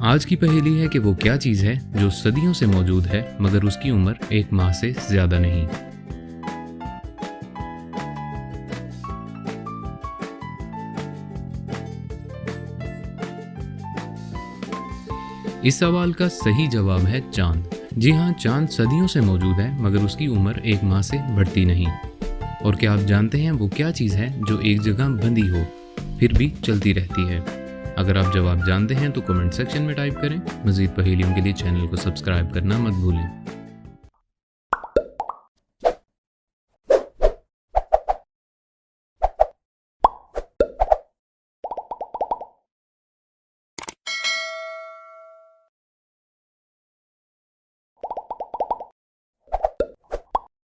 आज की पहेली है कि वो क्या चीज़ है जो सदियों से मौजूद है मगर उसकी उम्र एक माह से ज़्यादा नहीं। इस सवाल का सही जवाब है चांद। जी हाँ, चांद सदियों से मौजूद है मगर उसकी उम्र एक माह से बढ़ती नहीं। और क्या आप जानते हैं वो क्या चीज़ है जो एक जगह बंधी हो फिर भी चलती रहती है? अगर आप जवाब जानते हैं तो कमेंट सेक्शन में टाइप करें। मज़ीद पहेलियों के लिए चैनल को सब्सक्राइब करना मत भूलें।